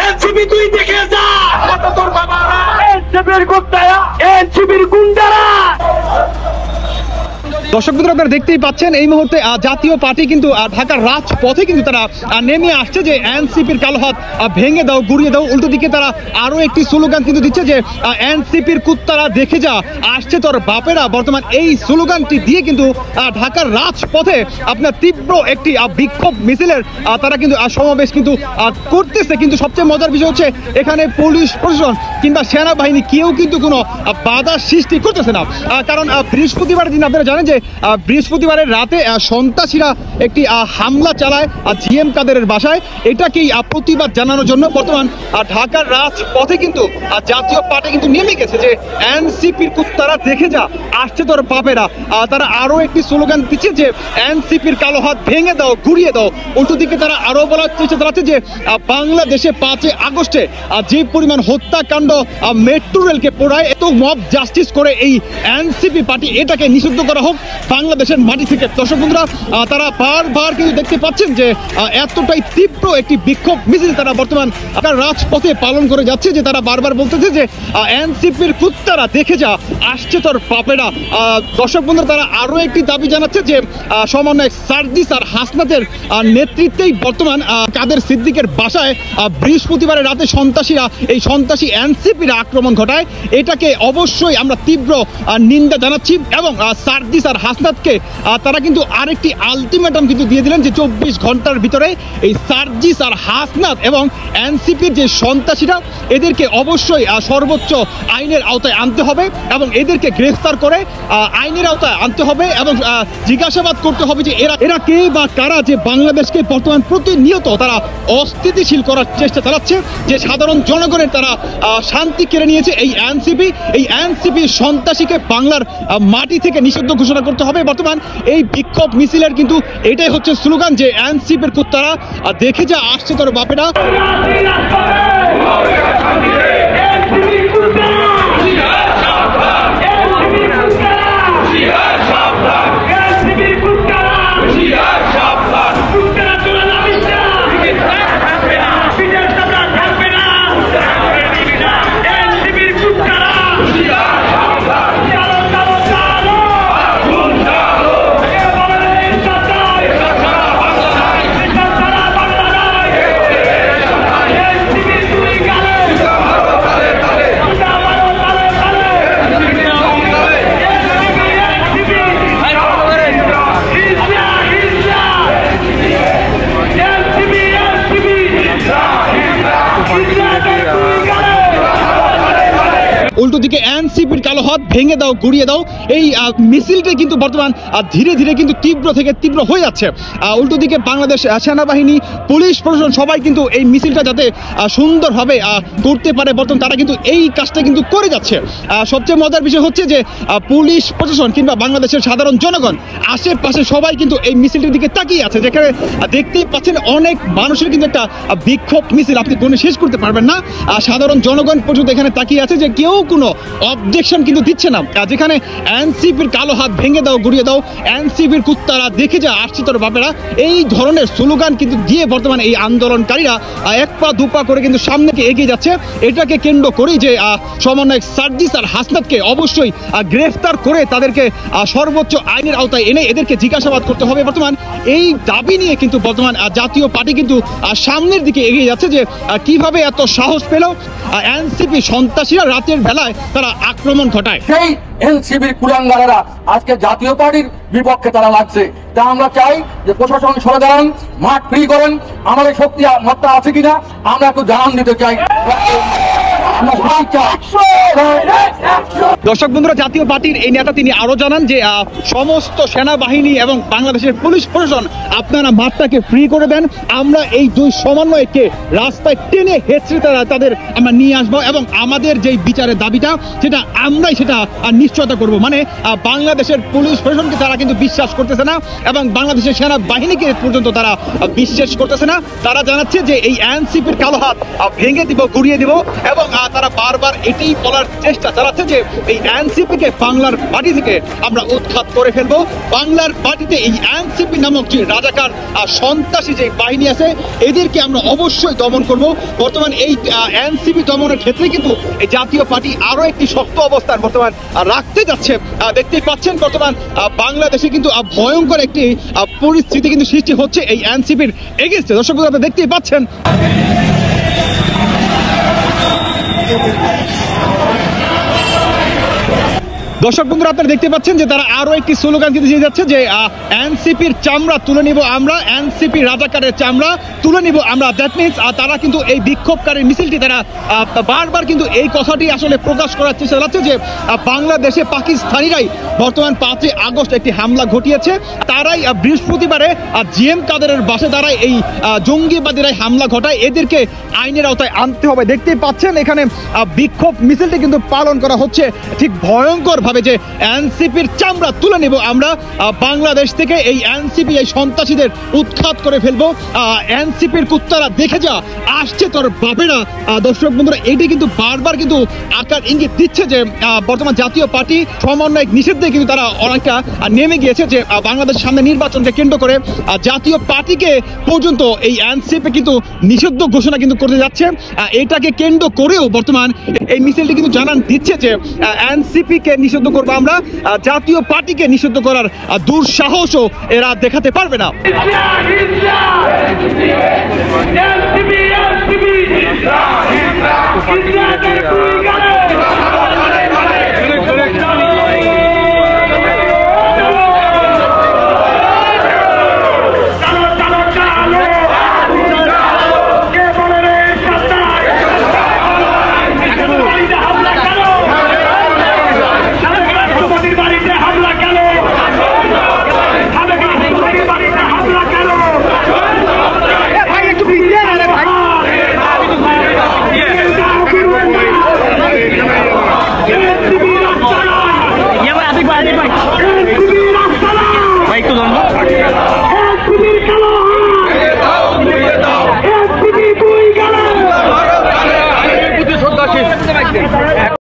NCP তুই দেখে যা তোর বাবারা এনসিপির গুন্ডারা এনসিপির গুন্ডারা। দর্শক বন্ধুরা আপনারা দেখতেই পাচ্ছেন এই মুহূর্তে জাতীয় পার্টি কিন্তু ঢাকার রাজপথে কিন্তু তারা নেমে আসছে যে এনসিপির কালো হাত ভেঙে দাও গুড়িয়ে দাও। উল্টো দিকে তারা আরো একটি স্লোগান কিন্তু দিচ্ছে যে এনসিপির কুত্তারা দেখে যা আসছে তোর বাপেরা। বর্তমান এই স্লোগানটি দিয়ে কিন্তু ঢাকার রাজপথে আপনার তীব্র একটি বিক্ষোভ মিছিলের তারা কিন্তু সমাবেশ কিন্তু করতেছে। কিন্তু সবচেয়ে মজার বিষয় হচ্ছে এখানে পুলিশ প্রশাসন কিংবা সেনাবাহিনী কেউ কিন্তু কোনো বাধা সৃষ্টি করতেছে না। কারণ বৃহস্পতিবার দিন আপনারা জানেন যে বৃহস্পতিবারের রাতে সন্ত্রাসীরা একটি হামলা চালায় জিএম কাদেরের বাসায়। এটাকেই প্রতিবাদ জানানোর জন্য বর্তমান ঢাকার রাজপথে কিন্তু জাতীয় পার্টি কিন্তু নেমে গেছে যে এনসিপির কুত্তারা দেখে যা আসছে তোর বাপেরা। তারা আরো একটি স্লোগান দিচ্ছে যে এনসিপির কালো হাত ভেঙে দাও গুড়িয়ে দাও। উল্টো দিকে তারা আরো বলার চেষ্টা চালাচ্ছে যে বাংলাদেশে 5 আগস্টে যে পরিমাণ হত্যাকাণ্ড মেট্রো রেলকে পোড়ায় এত মব জাস্টিস করে এই এনসিপি পার্টি এটাকে নিষিদ্ধ করা হোক বাংলাদেশের মাটি থেকে। দর্শক বন্ধুরা তারা বারবার কিন্তু দেখতে পাচ্ছেন যে এতটাই তীব্র একটি বিক্ষোভ মিছিল তারা বর্তমান রাজপথে পালন করে যাচ্ছে যে তারা বারবার বলতেছে যে এনসিপির কুত্তারা দেখে যা আসছে তোর বাপেরা। দর্শক বন্ধুরা তারা আরো একটি দাবি জানাচ্ছে যে সমন্বয়ক সার্জিস আর হাসনাতের নেতৃত্বেই বর্তমান কাদের সিদ্দিকের বাসায় বৃহস্পতিবারের রাতে সন্ত্রাসীরা এই সন্ত্রাসী এনসিপির আক্রমণ ঘটায়। এটাকে অবশ্যই আমরা তীব্র নিন্দা জানাচ্ছি এবং সার্জিস আর হাসনাতকে তারা কিন্তু আরেকটি আলটিমেটাম কিন্তু দিয়ে দিলেন যে 24 ঘন্টার ভিতরে এই সার্জিস আর হাসনাত এবং এনসিপির যে সন্ত্রাসীরা এদেরকে অবশ্যই সর্বোচ্চ আইনের আওতায় আনতে হবে এবং এদেরকে গ্রেফতার করে আইনের আওতায় আনতে হবে এবং জিজ্ঞাসাবাদ করতে হবে যে এরা কে বা কারা যে বাংলাদেশকে বর্তমান প্রতিনিয়ত তারা অস্থিতিশীল করার চেষ্টা চালাচ্ছে, যে সাধারণ জনগণের তারা শান্তি কেড়ে নিয়েছে। এই এনসিপি সন্ত্রাসীকে বাংলার মাটি থেকে নিষিদ্ধ ঘোষণা করতে হবে। বর্তমান এই বিক্ষোভ মিছিলের কিন্তু এটাই হচ্ছে স্লোগান যে এনসিপির কুত্তারা দেখে যা আসছে তোর বাপেরা। উল্টো দিকে এনসিপির কালো হাত ভেঙে দাও গুড়িয়ে দাও এই মিছিলটা কিন্তু বর্তমান ধীরে ধীরে কিন্তু তীব্র থেকে তীব্র হয়ে যাচ্ছে। উল্টো দিকে বাংলাদেশ সেনাবাহিনী পুলিশ প্রশাসন সবাই কিন্তু এই মিছিলটা যাতে সুন্দরভাবে করতে পারে বর্তমান তারা কিন্তু এই কাজটা কিন্তু করে যাচ্ছে। সবচেয়ে মজার বিষয় হচ্ছে যে পুলিশ প্রশাসন কিংবা বাংলাদেশের সাধারণ জনগণ আশেপাশে সবাই কিন্তু এই মিছিলটির দিকে তাকিয়ে আছে, যেখানে দেখতেই পাচ্ছেন অনেক মানুষের কিন্তু একটা বিক্ষোভ মিছিল আপনি কোনো শেষ করতে পারবেন না। সাধারণ জনগণ পর্যন্ত এখানে তাকিয়ে আছে যে কেউ কোনো অবজেকশন কিন্তু দিচ্ছে না, যেখানে এনসিপির কালো হাত ভেঙে দাও গুড়িয়ে দাও, এনসিপির কুত্তারা দেখে যা আসছে তোর বাপেরা, এই ধরনের স্লোগান কিন্তু দিয়ে বর্তমানে এই আন্দোলনকারীরা এক পা দুপা করে কিন্তু সামনেকে এগিয়ে যাচ্ছে। এটাকে কেন্দ্র করেই যে সমন্বয়ক সার্জিস আর হাসনাতকে অবশ্যই গ্রেফতার করে তাদেরকে সর্বোচ্চ আইনের আওতায় এনে এদেরকে জিজ্ঞাসাবাদ করতে হবে। বর্তমান এই দাবি নিয়ে কিন্তু বর্তমান জাতীয় পার্টি কিন্তু সামনের দিকে এগিয়ে যাচ্ছে যে কিভাবে এত সাহস পেল এনসিপি সন্ত্রাসীরা রাতের বেলায় তারা আক্রমণ ঘটায়। সেই এনসিপির কুলাঙ্গারেরা আজকে জাতীয় পার্টির বিপক্ষে তারা লাগছে। তা আমরা চাই যে প্রশাসন সরে দাঁড়ান, মাঠ ফ্রি করেন, আমাদের শক্তি মত্তা আছে কিনা আমরা একটু জানান দিতে চাই। দর্শক বন্ধুরা জাতীয় পার্টির এই নেতা তিনি আরো জানান যে সমস্ত সেনাবাহিনী এবং বাংলাদেশের পুলিশ প্রশাসন আপনারা মাঠটাকে ফ্রি করে দেন, আমরা এই দুই সমন্বয়কে রাস্তায় টেনে হেঁচড়ে তাদের আমরা নিয়ে আসবো এবং আমাদের যেই বিচারের দাবিটা সেটা আমরাই সেটা নিশ্চয়তা করব। মানে বাংলাদেশের পুলিশ প্রশাসনকে তারা কিন্তু বিশ্বাস করতেছে না এবং বাংলাদেশের সেনাবাহিনীকে পর্যন্ত তারা বিশ্বাস করতেছে না। তারা জানাচ্ছে যে এই এনসিপির কালো হাত ভেঙে দিব, গুড়িয়ে দিব এবং তারা বারবার এটাই বলার চেষ্টা চালাচ্ছে যে এই এনসিপিকে বাংলার মাটি থেকে আমরা উৎখাত করে ফেলবো। বাংলার মাটিতে এই এনসিপি নামক যে রাজাকার সন্ত্রাসী যে বাহিনী আছে এদেরকে আমরা অবশ্যই দমন করব। বর্তমান এই এনসিপি দমনের ক্ষেত্রে কিন্তু এই জাতীয় পার্টি আরো একটি শক্ত অবস্থান বর্তমান রাখতে যাচ্ছে। দেখতেই পাচ্ছেন বর্তমান বাংলাদেশে কিন্তু ভয়ঙ্কর একটি পরিস্থিতি কিন্তু সৃষ্টি হচ্ছে এই এনসিপির এগেইনস্টে। দর্শক আপনারা দেখতেই পাচ্ছেন দর্শক বন্ধুরা আপনারা দেখতে পাচ্ছেন যে তারা আরো একটি স্লোগান কিন্তু দিয়ে যাচ্ছে যে এনসিপির চামড়া তুলে নিব আমরা, এনসিপি রাজাকারের চামড়া তুলে নিব আমরা। দ্যাট মিনস তারা কিন্তু এই বিক্ষোভকারী মিছিলটি তারা বারবার কিন্তু এই কথাটি আসলে প্রকাশ করার চেষ্টা চালাচ্ছে যে বাংলাদেশে পাকিস্তানিরাই বর্তমান 5 আগস্ট একটি হামলা ঘটিয়েছে। তারাই বৃহস্পতিবারে জিএম কাদেরের বাসায় তারাই এই জঙ্গিবাদীরাই হামলা ঘটায়, এদেরকে আইনের আওতায় আনতে হবে। দেখতেই পাচ্ছেন এখানে বিক্ষোভ মিছিলটি কিন্তু পালন করা হচ্ছে ঠিক ভয়ঙ্কর ভাবে যে এনসিপির চামড়া তুলে নেব আমরা বাংলাদেশ থেকে, এই এনসিপি এই সন্ত্রাসীদের উৎখাত করে ফেলবো। এনসিপির কুত্তারা দেখে যা আসছে তোর বাপেরা। দর্শক বন্ধুরা এটি কিন্তু বারবার কিন্তু আকার ইঙ্গিত দিচ্ছে যে বর্তমান জাতীয় পার্টি সমন্বয়ক নিষেধে কিন্তু তারা অনেকটা নেমে গিয়েছে যে বাংলাদেশের সামনে নির্বাচনকে কেন্দ্র করে জাতীয় পার্টিকে পর্যন্ত এই এনসিপি কিন্তু নিষিদ্ধ ঘোষণা কিন্তু করতে যাচ্ছে। এটাকে কেন্দ্র করেও বর্তমান এই মিছিলটি কিন্তু জানান দিচ্ছে যে এনসিপি কে নিষিদ্ধ করবো আমরা, জাতীয় পার্টিকে নিষিদ্ধ করার দুঃসাহসও এরা দেখাতে পারবে না।